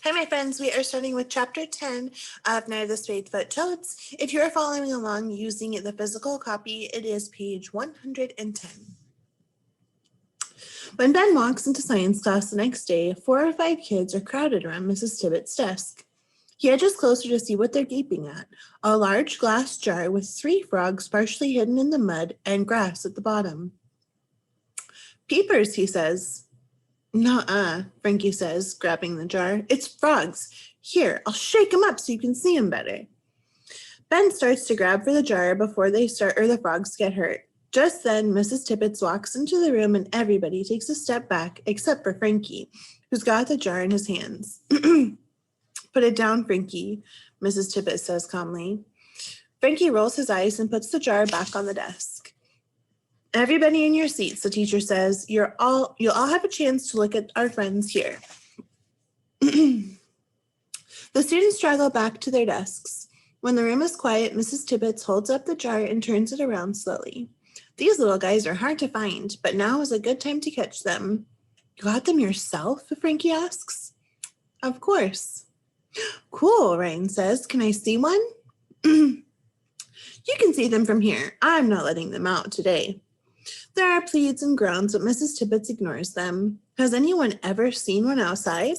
Hi, my friends. We are starting with Chapter 10 of Night of the Spadefoot Toads. If you are following along using the physical copy, it is page 110. When Ben walks into science class the next day, 4 or 5 kids are crowded around Mrs. Tibbet's desk. He edges closer to see what they're gaping at, a large glass jar with 3 frogs partially hidden in the mud and grass at the bottom. Peepers, he says. Nuh-uh, Frankie says, grabbing the jar. It's frogs. Here, I'll shake them up so you can see them better. Ben starts to grab for the jar before the frogs get hurt. Just then, Mrs. Tibbets walks into the room and everybody takes a step back, except for Frankie, who's got the jar in his hands. Put it down, Frankie, Mrs. Tibbet says calmly. Frankie rolls his eyes and puts the jar back on the desk. Everybody in your seats, the teacher says. You'll all have a chance to look at our friends here. The students straggle back to their desks. When the room is quiet, Mrs. Tibbets holds up the jar and turns it around slowly. These little guys are hard to find, but now is a good time to catch them. You got them yourself? Frankie asks. Of course. Cool, Ryan says. Can I see one? You can see them from here. I'm not letting them out today. There are pleads and groans, but Mrs. Tibbets ignores them. Has anyone ever seen one outside?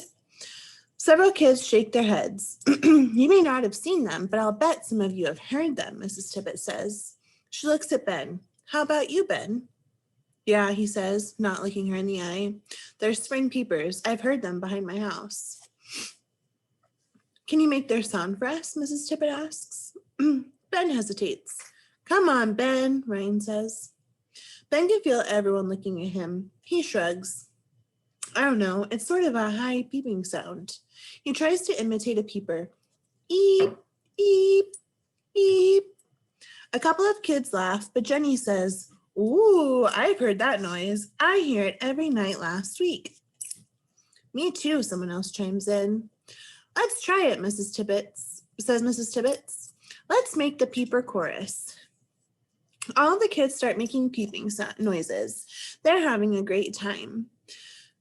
Several kids shake their heads. You may not have seen them, but I'll bet some of you have heard them, Mrs. Tibbet says. She looks at Ben. How about you, Ben? Yeah, he says, not looking her in the eye. They're spring peepers. I've heard them behind my house. Can you make their sound for us? Mrs. Tibbet asks. Ben hesitates. Come on, Ben, Ryan says. Ben can feel everyone looking at him. He shrugs. I don't know. It's sort of a high peeping sound. He tries to imitate a peeper. Eep, eep, eep. A couple of kids laugh, but Jenny says, Ooh, I've heard that noise. I hear it every night last week. Me too, someone else chimes in. Let's try it, Mrs. Tibbets, says Mrs. Tibbets. Let's make the peeper chorus. All the kids start making peeping noises. They're having a great time.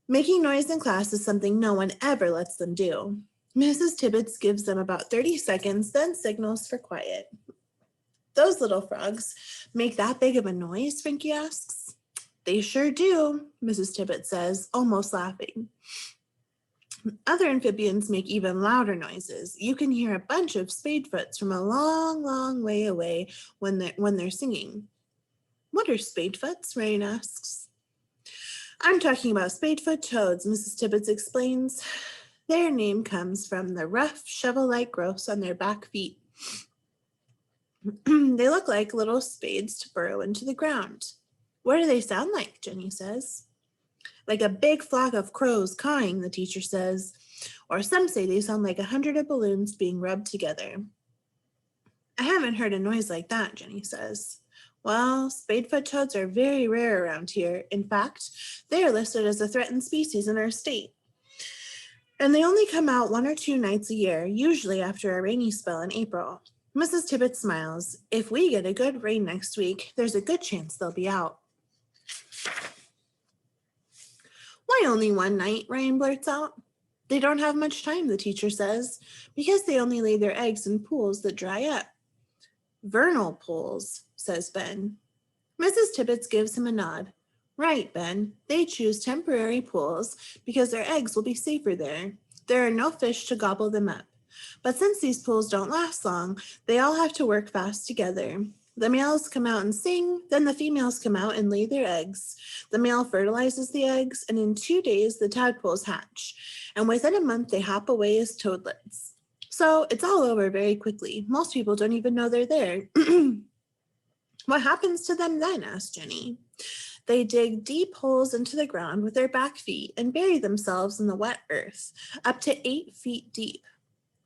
Making noise in class is something no one ever lets them do. Mrs. Tibbets gives them about 30 seconds, then signals for quiet. Those little frogs make that big of a noise, Frankie asks. They sure do, Mrs. Tibbets says, almost laughing. Other amphibians make even louder noises. You can hear a bunch of spadefoots from a long, long way away when they're singing. What are spadefoots? Ryan asks. I'm talking about spadefoot toads, Mrs. Tibbets explains. Their name comes from the rough, shovel-like growths on their back feet. They look like little spades to burrow into the ground. What do they sound like? Jenny says. Like a big flock of crows cawing, the teacher says. Or some say they sound like 100 of balloons being rubbed together. I haven't heard a noise like that, Jenny says. Well, spadefoot toads are very rare around here. In fact, they are listed as a threatened species in our state. And they only come out 1 or 2 nights a year, usually after a rainy spell in April. Mrs. Tibbet smiles. If we get a good rain next week, there's a good chance they'll be out. Why only 1 night? Ryan blurts out. They don't have much time, the teacher says, because they only lay their eggs in pools that dry up. Vernal pools, says Ben. Mrs. Tibbets gives him a nod. Right, Ben. They choose temporary pools because their eggs will be safer there. There are no fish to gobble them up. But since these pools don't last long, they all have to work fast together. The males come out and sing, then the females come out and lay their eggs. The male fertilizes the eggs, and in 2 days, the tadpoles hatch. And within a month, they hop away as toadlets. So it's all over very quickly. Most people don't even know they're there. What happens to them then? Asked Jenny. They dig deep holes into the ground with their back feet and bury themselves in the wet earth, up to 8 feet deep.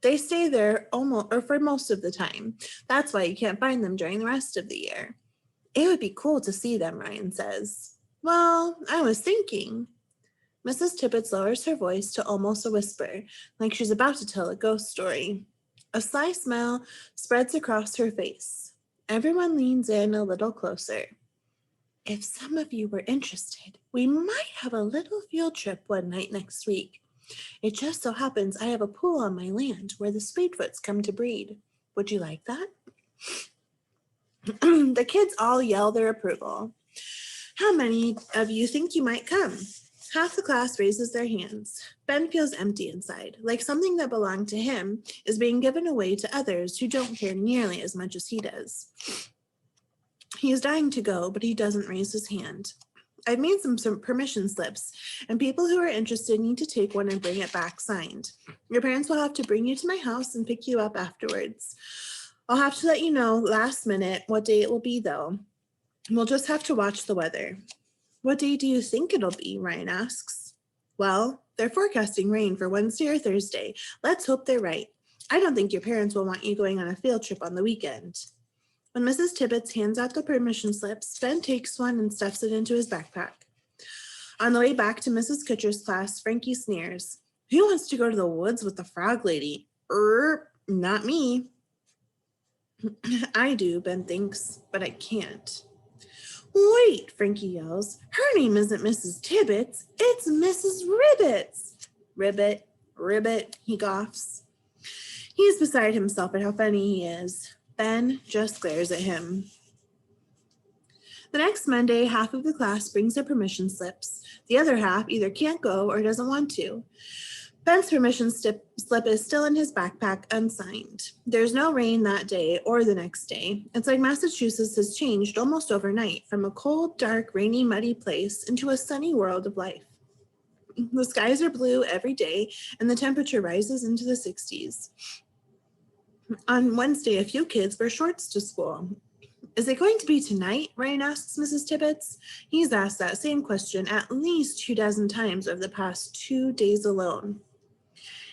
They stay there for most of the time. That's why you can't find them during the rest of the year. It would be cool to see them, Ryan says. Well, I was thinking. Mrs. Tibbets lowers her voice to almost a whisper, like she's about to tell a ghost story. A sly smile spreads across her face. Everyone leans in a little closer. If some of you were interested, we might have a little field trip one night next week. It just so happens I have a pool on my land where the Spadefoots come to breed. Would you like that? The kids all yell their approval. How many of you think you might come? Half the class raises their hands. Ben feels empty inside, like something that belonged to him is being given away to others who don't care nearly as much as he does. He is dying to go, but he doesn't raise his hand. I've made some permission slips, and people who are interested need to take one and bring it back signed. Your parents will have to bring you to my house and pick you up afterwards. I'll have to let you know last minute what day it will be, though. We'll just have to watch the weather. What day do you think it'll be? Ryan asks. Well, they're forecasting rain for Wednesday or Thursday. Let's hope they're right. I don't think your parents will want you going on a field trip on the weekend. When Mrs. Tibbets hands out the permission slips, Ben takes one and stuffs it into his backpack. On the way back to Mrs. Kutcher's class, Frankie sneers. Who wants to go to the woods with the frog lady? Not me. I do, Ben thinks, but I can't. Wait, Frankie yells. Her name isn't Mrs. Tibbets, it's Mrs. Ribbits. Ribbit, he coughs. He's beside himself at how funny he is. Ben just glares at him. The next Monday, half of the class brings their permission slips. The other half either can't go or doesn't want to. Ben's permission slip is still in his backpack, unsigned. There's no rain that day or the next day. It's like Massachusetts has changed almost overnight from a cold, dark, rainy, muddy place into a sunny world of life. The skies are blue every day, and the temperature rises into the 60s. On Wednesday, a few kids wear shorts to school. Is it going to be tonight? Ryan asks Mrs. Tibbets. He's asked that same question at least 24 times over the past 2 days alone.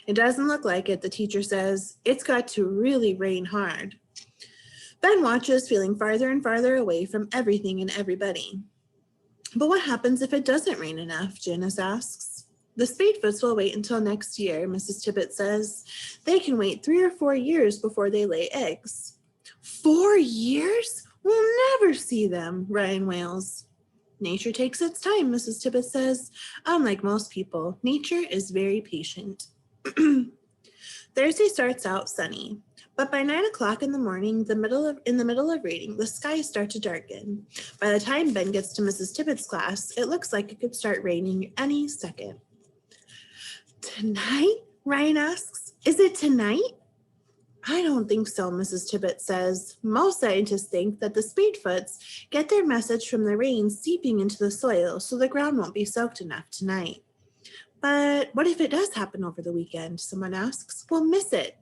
It doesn't look like it, the teacher says. It's got to really rain hard. Ben watches, feeling farther and farther away from everything and everybody. But what happens if it doesn't rain enough? Janice asks. The Spadefoots will wait until next year, Mrs. Tibbet says. They can wait 3 or 4 years before they lay eggs. 4 years? We'll never see them, Ryan wails. Nature takes its time, Mrs. Tibbet says. Unlike most people, nature is very patient. Thursday starts out sunny, but by 9 o'clock in the morning, in the middle of reading, the skies start to darken. By the time Ben gets to Mrs. Tibbet's class, it looks like it could start raining any second. Tonight? Ryan asks. Is it tonight? I don't think so, Mrs. Tibbet says. Most scientists think that the Spadefoots get their message from the rain seeping into the soil so the ground won't be soaked enough tonight. But what if it does happen over the weekend? Someone asks. We'll miss it.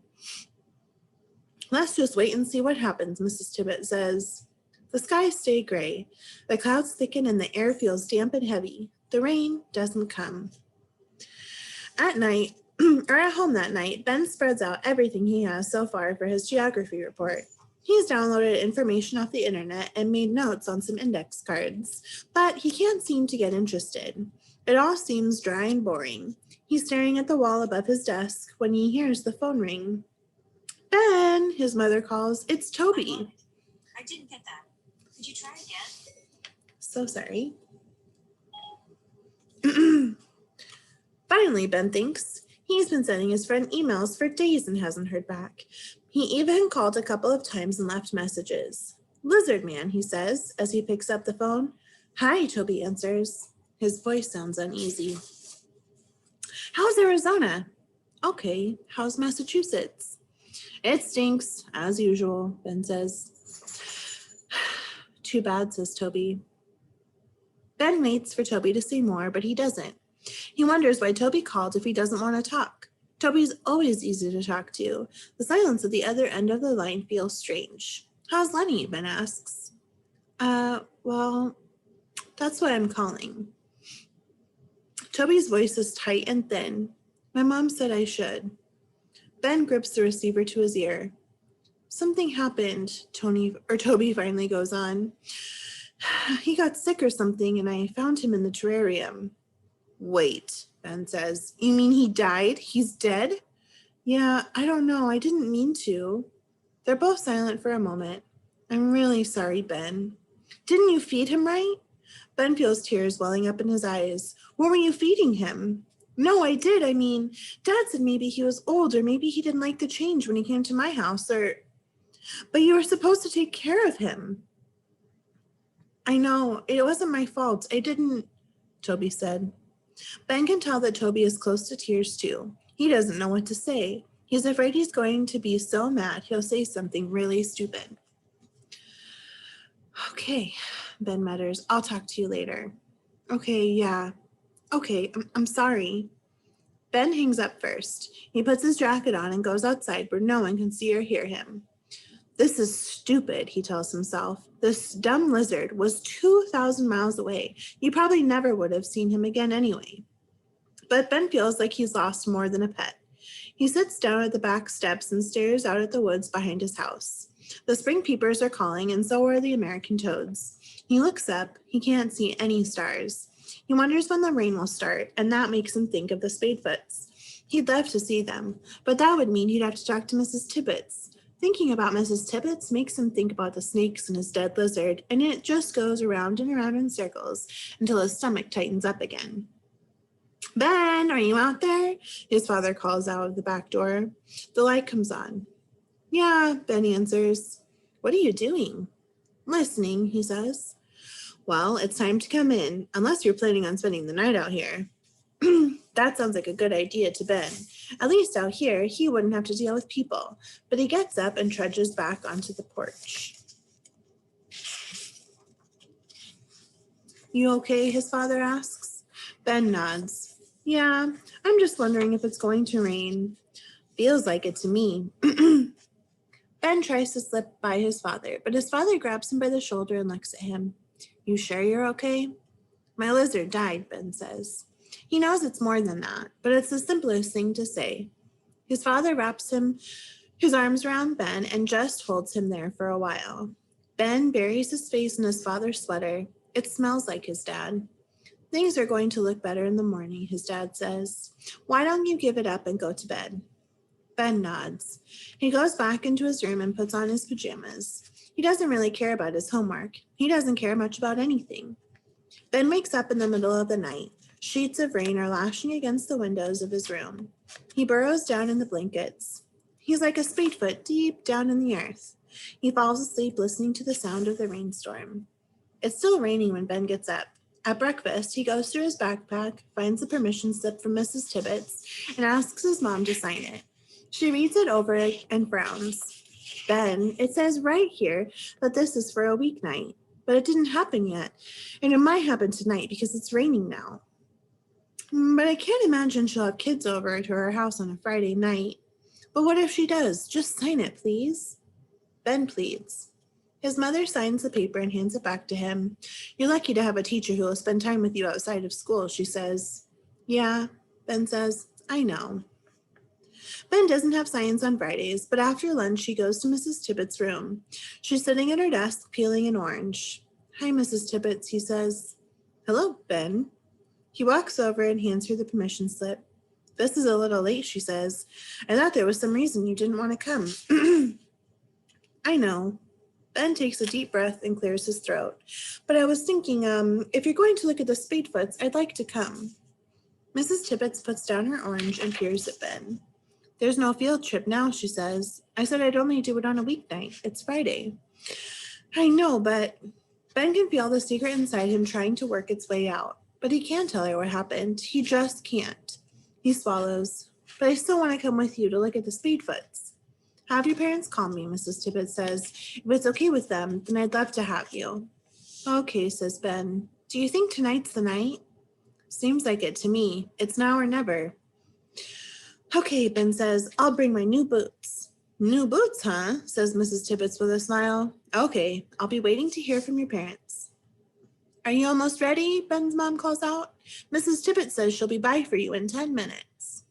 Let's just wait and see what happens, Mrs. Tibbet says. The skies stay gray. The clouds thicken and the air feels damp and heavy. The rain doesn't come. At night, or at home that night, Ben spreads out everything he has so far for his geography report. He's downloaded information off the internet and made notes on some index cards, but he can't seem to get interested. It all seems dry and boring. He's staring at the wall above his desk when he hears the phone ring. Ben, his mother calls. It's Toby. I didn't get that. Could you try again? So sorry. Finally, Ben thinks. He's been sending his friend emails for days and hasn't heard back. He even called a couple of times and left messages. Lizard man, he says, as he picks up the phone. Hi, Toby answers. His voice sounds uneasy. How's Arizona? Okay. How's Massachusetts? It stinks, as usual, Ben says. Too bad, says Toby. Ben waits for Toby to say more, but he doesn't. He wonders why Toby called if he doesn't want to talk. Toby's always easy to talk to. The silence at the other end of the line feels strange. How's Lenny? Ben asks. Well, that's why I'm calling. Toby's voice is tight and thin. My mom said I should. Ben grips the receiver to his ear. Something happened, Toby finally goes on. He got sick or something, and I found him in the terrarium. Wait, Ben says. You mean he died? He's dead? Yeah, I don't know. I didn't mean to. They're both silent for a moment. I'm really sorry, Ben. Didn't you feed him right? Ben feels tears welling up in his eyes. What were you feeding him? No, I did. I mean, Dad said maybe he was old or maybe he didn't like the change when he came to my house but you were supposed to take care of him. I know, it wasn't my fault. I didn't, Toby said. Ben can tell that Toby is close to tears too. He doesn't know what to say. He's afraid he's going to be so mad he'll say something really stupid. Okay, Ben mutters. I'll talk to you later. Okay, yeah. Okay, I'm sorry. Ben hangs up first. He puts his jacket on and goes outside where no one can see or hear him. This is stupid, he tells himself. This dumb lizard was 2,000 miles away. You probably never would have seen him again anyway. But Ben feels like he's lost more than a pet. He sits down at the back steps and stares out at the woods behind his house. The spring peepers are calling, and so are the American toads. He looks up. He can't see any stars. He wonders when the rain will start, and that makes him think of the Spadefoots. He'd love to see them, but that would mean he'd have to talk to Mrs. Tibbets. Thinking about Mrs. Tibbets makes him think about the snakes and his dead lizard, and it just goes around and around in circles until his stomach tightens up again. Ben, are you out there? His father calls out of the back door. The light comes on. Yeah, Ben answers. What are you doing? Listening, he says. Well, it's time to come in, unless you're planning on spending the night out here. That sounds like a good idea to Ben. At least out here, he wouldn't have to deal with people. But he gets up and trudges back onto the porch. You okay? His father asks. Ben nods. Yeah, I'm just wondering if it's going to rain. Feels like it to me. Ben tries to slip by his father, but his father grabs him by the shoulder and looks at him. You sure you're okay? My lizard died, Ben says. He knows it's more than that, but it's the simplest thing to say. His father wraps his arms around Ben and just holds him there for a while. Ben buries his face in his father's sweater. It smells like his dad. Things are going to look better in the morning, his dad says. Why don't you give it up and go to bed? Ben nods. He goes back into his room and puts on his pajamas. He doesn't really care about his homework. He doesn't care much about anything. Ben wakes up in the middle of the night. Sheets of rain are lashing against the windows of his room. He burrows down in the blankets. He's like a spadefoot deep down in the earth. He falls asleep listening to the sound of the rainstorm. It's still raining when Ben gets up. At breakfast, he goes through his backpack, finds a permission slip from Mrs. Tibbets, and asks his mom to sign it. She reads it over and frowns. Ben, it says right here that this is for a weeknight, but it didn't happen yet, and it might happen tonight because it's raining now. But I can't imagine she'll have kids over to her house on a Friday night. But what if she does? Just sign it, please. Ben pleads. His mother signs the paper and hands it back to him. You're lucky to have a teacher who will spend time with you outside of school, she says. Yeah, Ben says, I know. Ben doesn't have science on Fridays, but after lunch he goes to Mrs. Tibbets' room. She's sitting at her desk peeling an orange. Hi, Mrs. Tibbets, he says. Hello, Ben. He walks over and hands her the permission slip. This is a little late, she says. I thought there was some reason you didn't want to come. I know. Ben takes a deep breath and clears his throat. But I was thinking, if you're going to look at the Spadefoots, I'd like to come. Mrs. Tibbets puts down her orange and peers at Ben. There's no field trip now, she says. I said I'd only do it on a weeknight. It's Friday. I know, but Ben can feel the secret inside him trying to work its way out. But he can't tell her what happened. He just can't. He swallows. But I still want to come with you to look at the Spadefoots. Have your parents call me, Mrs. Tibbets says. If it's okay with them, then I'd love to have you. Okay, says Ben. Do you think tonight's the night? Seems like it to me. It's now or never. Okay, Ben says, I'll bring my new boots. New boots, huh? Says Mrs. Tibbets with a smile. Okay, I'll be waiting to hear from your parents. Are you almost ready? Ben's mom calls out. Mrs. Tibbets says she'll be by for you in 10 minutes.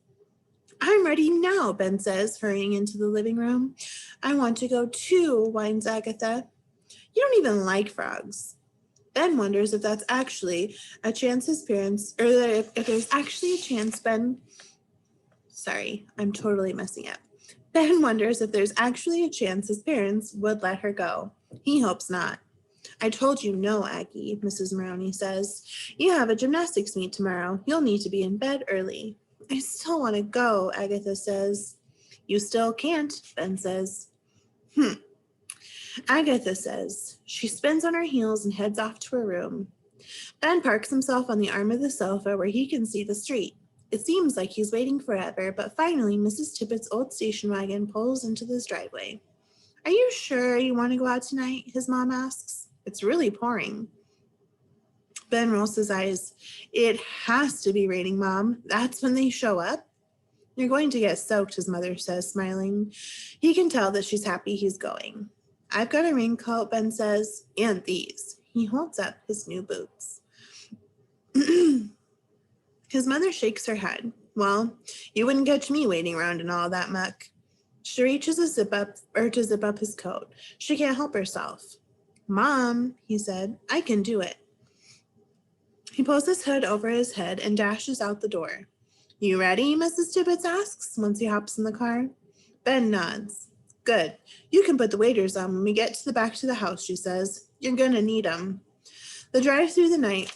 I'm ready now, Ben says, hurrying into the living room. I want to go too, whines Agatha. You don't even like frogs. Ben wonders if that's actually a chance his parents, or if there's actually a chance Sorry, I'm totally messing up. Ben wonders if there's actually a chance his parents would let her go. He hopes not. I told you no, Aggie, Mrs. Maroney says. You have a gymnastics meet tomorrow. You'll need to be in bed early. I still want to go, Agatha says. You still can't, Ben says. Agatha says. She spins on her heels and heads off to her room. Ben parks himself on the arm of the sofa where he can see the street. It seems like he's waiting forever, but finally Mrs. Tippett's old station wagon pulls into this driveway. Are you sure you want to go out tonight? His mom asks. It's really pouring. Ben rolls his eyes. It has to be raining, Mom. That's when they show up. You're going to get soaked, his mother says, smiling. He can tell that she's happy he's going. I've got a raincoat, Ben says, and these. He holds up his new boots. His mother shakes her head. Well, you wouldn't catch me waiting around in all that muck. She reaches to zip up his coat. She can't help herself. Mom, he said, I can do it. He pulls his hood over his head and dashes out the door. You ready? Mrs. Tibbetts asks once he hops in the car. Ben nods. Good. You can put the waders on when we get to the back to the house, she says. You're going to need them. They drive through the night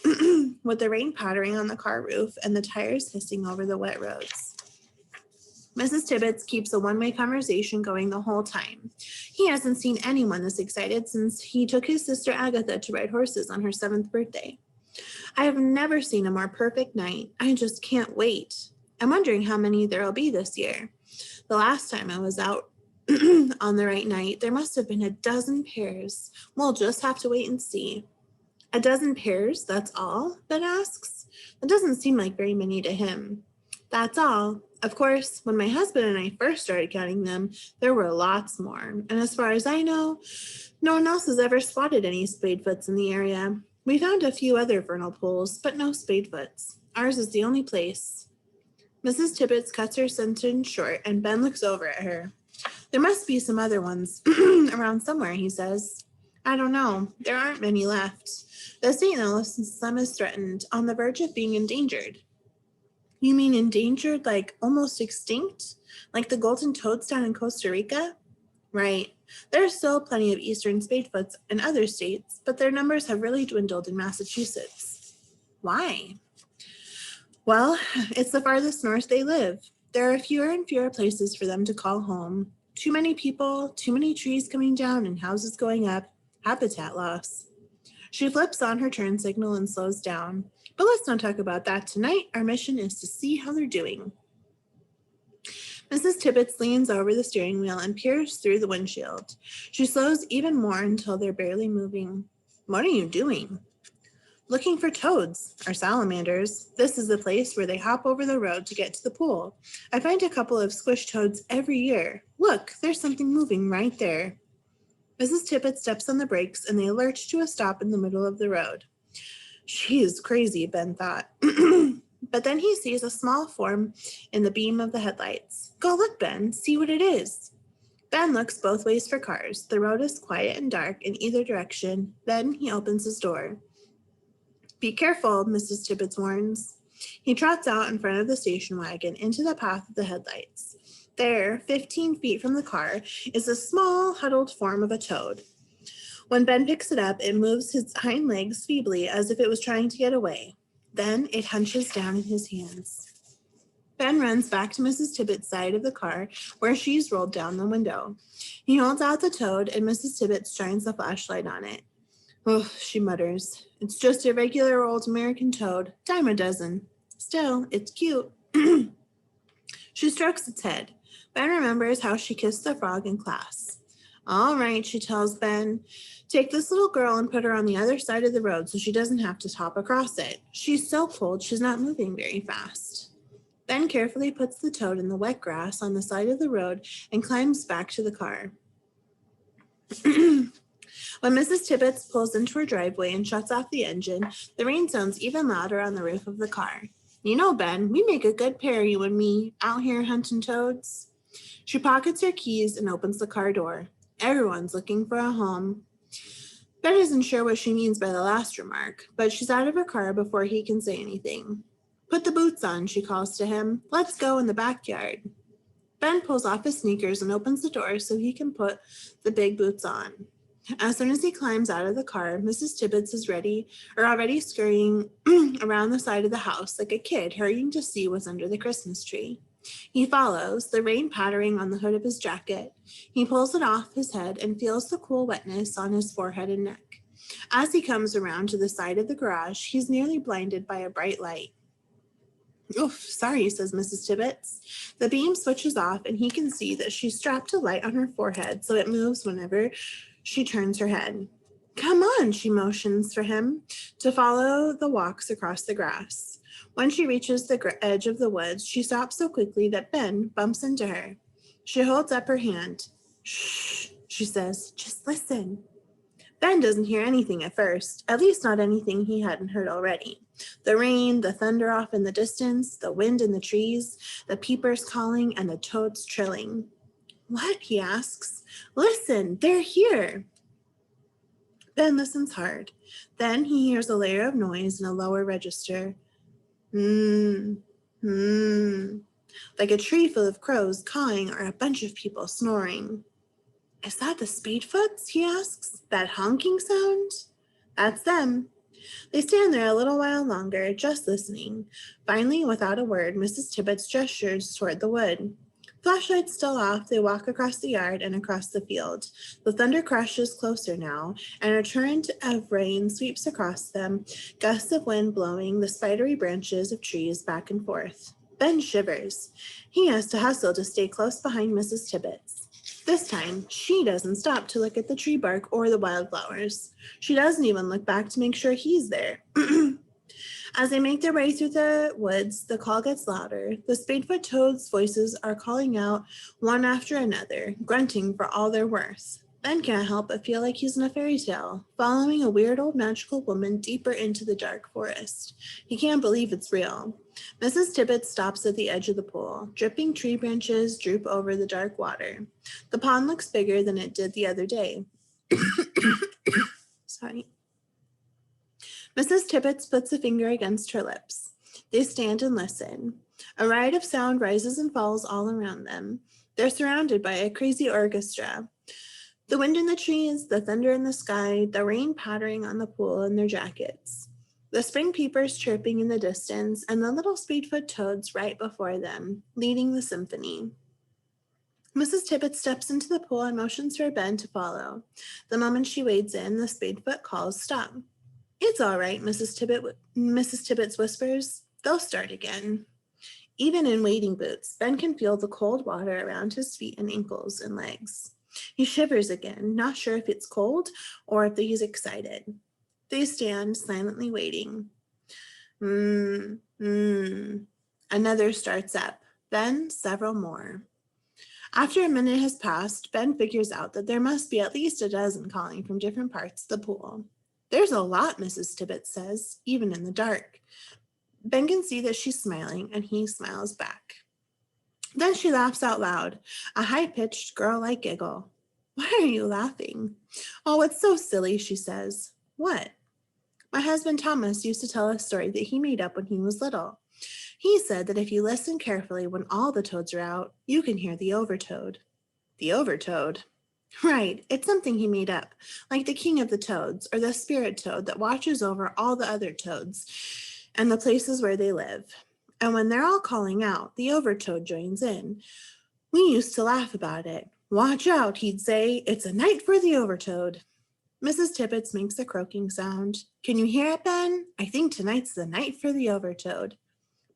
with the rain pattering on the car roof and the tires hissing over the wet roads. Mrs. Tibbetts keeps a one-way conversation going the whole time. He hasn't seen anyone this excited since he took his sister Agatha to ride horses on her 7th birthday. I have never seen a more perfect night. I just can't wait. I'm wondering how many there'll be this year. The last time I was out on the right night, there must have been a dozen pairs. We'll just have to wait and see. A dozen pairs, that's all? Ben asks. That doesn't seem like very many to him. That's all. Of course, when my husband and I first started counting them, there were lots more. And as far as I know, no one else has ever spotted any spadefoots in the area. We found a few other vernal pools, but no spadefoots. Ours is the only place. Mrs. Tibbetts cuts her sentence short, and Ben looks over at her. There must be some other ones around somewhere, he says. I don't know. There aren't many left. The St. Louis slum is threatened, on the verge of being endangered. You mean endangered, like almost extinct? Like the golden toads down in Costa Rica? Right. There are still plenty of eastern spadefoots in other states, but their numbers have really dwindled in Massachusetts. Why? Well, it's the farthest north they live. There are fewer and fewer places for them to call home. Too many people, too many trees coming down and houses going up. Habitat loss. She flips on her turn signal and slows down. But let's not talk about that tonight. Our mission is to see how they're doing. Mrs. Tibbetts leans over the steering wheel and peers through the windshield. She slows even more until they're barely moving. What are you doing? Looking for toads, or salamanders. This is the place where they hop over the road to get to the pool. I find a couple of squish toads every year. Look, there's something moving right there. Mrs. Tibbetts steps on the brakes and they lurch to a stop in the middle of the road. She is crazy, Ben thought. But then he sees a small form in the beam of the headlights. Go look, Ben. See what it is. Ben looks both ways for cars. The road is quiet and dark in either direction. Then he opens his door. Be careful, Mrs. Tibbetts warns. He trots out in front of the station wagon into the path of the headlights. There, 15 feet from the car, is a small, huddled form of a toad. When Ben picks it up, it moves its hind legs feebly as if it was trying to get away. Then it hunches down in his hands. Ben runs back to Mrs. Tibbetts' side of the car, where she's rolled down the window. He holds out the toad, and Mrs. Tibbetts shines the flashlight on it. Oh, she mutters. It's just a regular old American toad, dime a dozen. Still, it's cute. She strokes its head. Ben remembers how she kissed the frog in class. All right, she tells Ben. Take this little girl and put her on the other side of the road so she doesn't have to hop across it. She's so cold, she's not moving very fast. Ben carefully puts the toad in the wet grass on the side of the road and climbs back to the car. When Mrs. Tibbetts pulls into her driveway and shuts off the engine, the rain sounds even louder on the roof of the car. You know, Ben, we make a good pair, you and me, out here hunting toads. She pockets her keys and opens the car door. Everyone's looking for a home. Ben isn't sure what she means by the last remark, but she's out of her car before he can say anything. Put the boots on, she calls to him. Let's go in the backyard. Ben pulls off his sneakers and opens the door so he can put the big boots on. As soon as he climbs out of the car, Mrs. Tibbets is already scurrying around the side of the house like a kid hurrying to see what's under the Christmas tree. He follows, the rain pattering on the hood of his jacket. He pulls it off his head and feels the cool wetness on his forehead and neck. As he comes around to the side of the garage, he's nearly blinded by a bright light. "Oof, sorry," says Mrs. Tibbets. The beam switches off and he can see that she's strapped a light on her forehead so it moves whenever she turns her head. "Come on," she motions for him to follow the walks across the grass. When she reaches the edge of the woods, she stops so quickly that Ben bumps into her. She holds up her hand. "Shh," she says, "just listen." Ben doesn't hear anything at first, at least not anything he hadn't heard already. The rain, the thunder off in the distance, the wind in the trees, the peepers calling, and the toads trilling. "What?" he asks. "Listen, they're here." Ben listens hard. Then he hears a layer of noise in a lower register. Hmm, like a tree full of crows cawing or a bunch of people snoring. "Is that the Spadefoots?" he asks. "That honking sound?" "That's them." They stand there a little while longer, just listening. Finally, without a word, Mrs. Tibbets gestures toward the wood. Flashlights still off, they walk across the yard and across the field. The thunder crashes closer now, and a torrent of rain sweeps across them, gusts of wind blowing the spidery branches of trees back and forth. Ben shivers. He has to hustle to stay close behind Mrs. Tibbets. This time, she doesn't stop to look at the tree bark or the wildflowers. She doesn't even look back to make sure he's there. As they make their way through the woods, the call gets louder. The Spadefoot toads' voices are calling out one after another, grunting for all they're worth. Ben can't help but feel like he's in a fairy tale, following a weird old magical woman deeper into the dark forest. He can't believe it's real. Mrs. Tibbet stops at the edge of the pool. Dripping tree branches droop over the dark water. The pond looks bigger than it did the other day. Sorry. Mrs. Tibbets puts a finger against her lips. They stand and listen. A riot of sound rises and falls all around them. They're surrounded by a crazy orchestra. The wind in the trees, the thunder in the sky, the rain pattering on the pool in their jackets. The spring peepers chirping in the distance, and the little Spadefoot toads right before them, leading the symphony. Mrs. Tibbet steps into the pool and motions for Ben to follow. The moment she wades in, the Spadefoot calls stop. "It's all right," Mrs. Tibbets whispers. "They'll start again." Even in wading boots, Ben can feel the cold water around his feet and ankles and legs. He shivers again, not sure if it's cold or if he's excited. They stand silently waiting. Another starts up, then several more. After a minute has passed, Ben figures out that there must be at least a dozen calling from different parts of the pool. "There's a lot," Mrs. Tibbet says, even in the dark. Ben can see that she's smiling, and he smiles back. Then she laughs out loud, a high-pitched, girl-like giggle. "Why are you laughing?" "Oh, it's so silly," she says. "What?" "My husband Thomas used to tell a story that he made up when he was little. He said that if you listen carefully when all the toads are out, you can hear the overtoad." "The overtoad?" "Right, it's something he made up, like the king of the toads, or the spirit toad that watches over all the other toads and the places where they live. And when they're all calling out, the overtoad joins in. We used to laugh about it. 'Watch out,' he'd say, 'it's a night for the overtoad.'" Mrs. Tibbets makes a croaking sound. "Can you hear it, Ben? I think tonight's the night for the overtoad."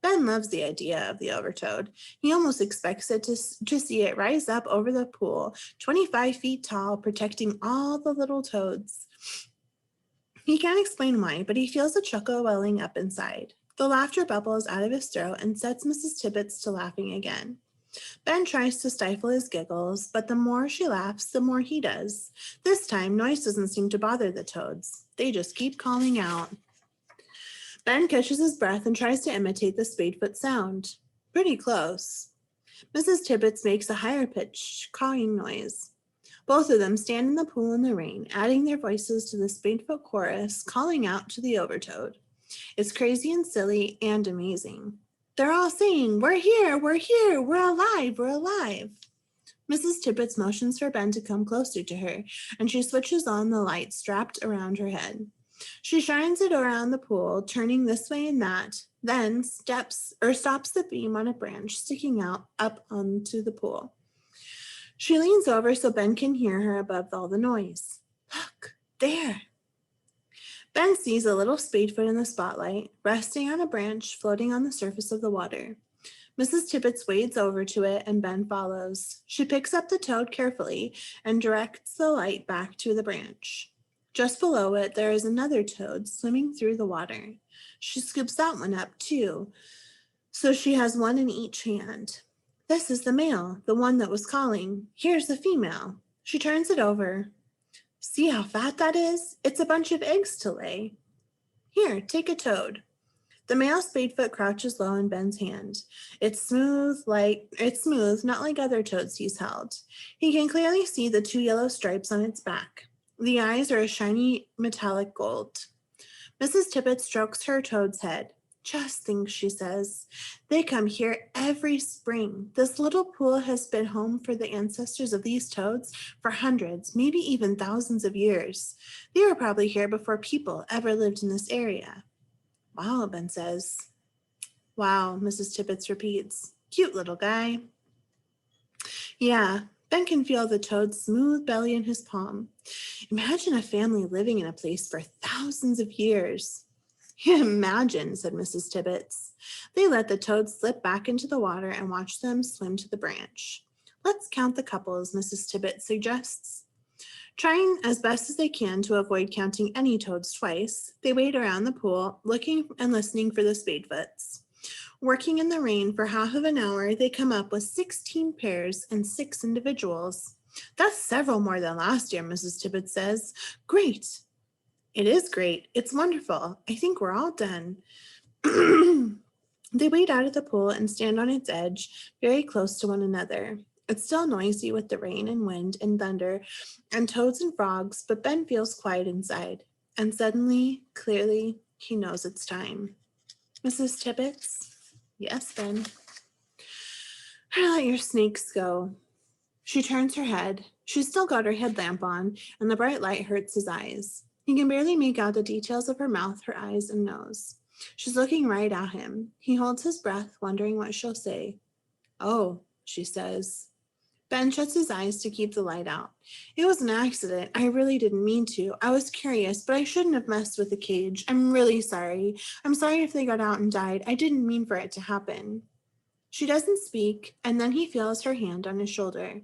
Ben loves the idea of the overtoad. He almost expects it to see it rise up over the pool, 25 feet tall, protecting all the little toads. He can't explain why, but he feels a chuckle welling up inside. The laughter bubbles out of his throat and sets Mrs. Tibbets to laughing again. Ben tries to stifle his giggles, but the more she laughs, the more he does. This time, noise doesn't seem to bother the toads. They just keep calling out. Ben catches his breath and tries to imitate the Spadefoot sound. Pretty close. Mrs. Tibbets makes a higher-pitched cawing noise. Both of them stand in the pool in the rain, adding their voices to the Spadefoot chorus, calling out to the overtoad. It's crazy and silly and amazing. They're all saying, "We're here, we're here, we're alive, we're alive." Mrs. Tibbets motions for Ben to come closer to her, and she switches on the light strapped around her head. She shines it around the pool, turning this way and that, then stops the beam on a branch sticking out up onto the pool. She leans over so Ben can hear her above all the noise. Look, there. Ben sees a little spadefoot in the spotlight, resting on a branch floating on the surface of the water. Mrs. Tibbets wades over to it and Ben follows. She picks up the toad carefully and directs the light back to the branch. Just below it, there is another toad swimming through the water. She scoops that one up too, so she has one in each hand. This is the male, the one that was calling. Here's the female. She turns it over. See how fat that is? It's a bunch of eggs to lay. Here, take a toad. The male spadefoot crouches low in Ben's hand. It's smooth, not like other toads he's held. He can clearly see the 2 yellow stripes on its back. The eyes are a shiny metallic gold. Mrs. Tibbets strokes her toad's head. Just think, she says. They come here every spring. This little pool has been home for the ancestors of these toads for hundreds, maybe even thousands of years. They were probably here before people ever lived in this area. Wow, Ben says. Wow, Mrs. Tibbets repeats. Cute little guy. Yeah, Ben can feel the toad's smooth belly in his palm. Imagine a family living in a place for thousands of years. Imagine, said Mrs. Tibbets. They let the toad slip back into the water and watch them swim to the branch. Let's count the couples, Mrs. Tibbets suggests. Trying as best as they can to avoid counting any toads twice, they wade around the pool, looking and listening for the spadefoots. Working in the rain for half of an hour, they come up with 16 pairs and 6 individuals. That's several more than last year, Mrs. Tibbets says. Great. It is great. It's wonderful. I think we're all done. They wade out of the pool and stand on its edge, very close to one another. It's still noisy with the rain and wind and thunder and toads and frogs, but Ben feels quiet inside. And suddenly, clearly, he knows it's time. Mrs. Tibbets? Yes, Ben. Let your snakes go. She turns her head. She's still got her headlamp on, and the bright light hurts his eyes. He can barely make out the details of her mouth, her eyes, and nose. She's looking right at him. He holds his breath, wondering what she'll say. Oh, she says. Ben shuts his eyes to keep the light out. It was an accident. I really didn't mean to. I was curious, but I shouldn't have messed with the cage. I'm really sorry. I'm sorry if they got out and died. I didn't mean for it to happen. She doesn't speak, and then he feels her hand on his shoulder.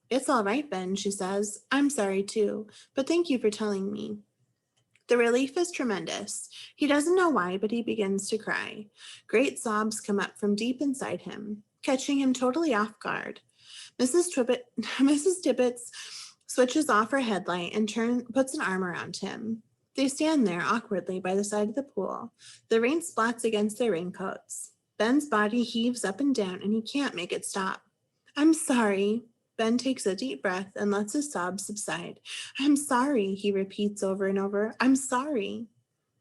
It's all right, Ben, she says. I'm sorry too, but thank you for telling me. The relief is tremendous. He doesn't know why, but he begins to cry. Great sobs come up from deep inside him, catching him totally off guard. Mrs. Tibbets switches off her headlight and puts an arm around him. They stand there awkwardly by the side of the pool. The rain splats against their raincoats. Ben's body heaves up and down, and he can't make it stop. I'm sorry. Ben takes a deep breath and lets his sobs subside. I'm sorry, he repeats over and over. I'm sorry.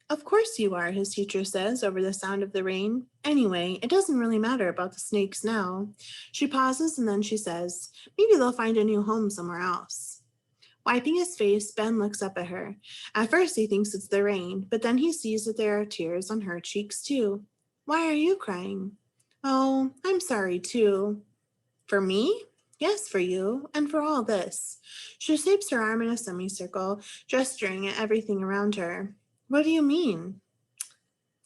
Of course you are, his teacher says over the sound of the rain. Anyway, it doesn't really matter about the snakes now. She pauses and then she says, maybe they'll find a new home somewhere else. Wiping his face, Ben looks up at her. At first he thinks it's the rain, but then he sees that there are tears on her cheeks too. Why are you crying? Oh, I'm sorry too. For me? Yes, for you, and for all this. She shapes her arm in a semicircle, gesturing at everything around her. What do you mean?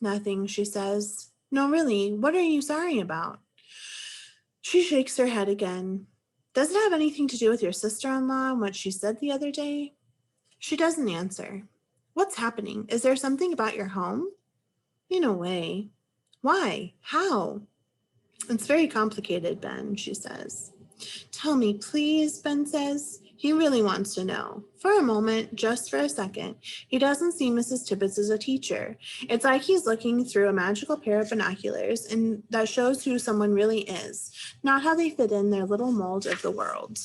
Nothing, she says. No, really, what are you sorry about? She shakes her head again. Does it have anything to do with your sister-in-law and what she said the other day? She doesn't answer. What's happening? Is there something about your home? In a way. Why? How? It's very complicated, Ben, she says. Tell me, please, Ben says. He really wants to know. For a moment, just for a second, he doesn't see Mrs. Tibbets as a teacher. It's like he's looking through a magical pair of binoculars and that shows who someone really is, not how they fit in their little mold of the world.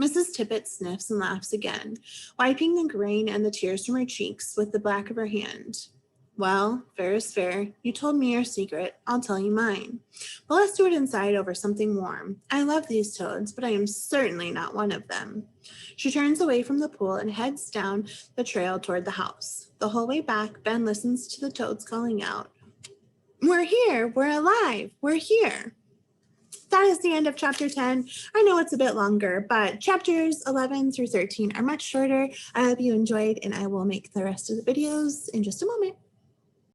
Mrs. Tibbets sniffs and laughs again, wiping the rain and the tears from her cheeks with the back of her hand. Well, fair is fair. You told me your secret. I'll tell you mine. But let's do it inside over something warm. I love these toads, but I am certainly not one of them. She turns away from the pool and heads down the trail toward the house. The whole way back, Ben listens to the toads calling out, "We're here! We're alive! We're here!" That is the end of chapter 10. I know it's a bit longer, but chapters 11 through 13 are much shorter. I hope you enjoyed, and I will make the rest of the videos in just a moment.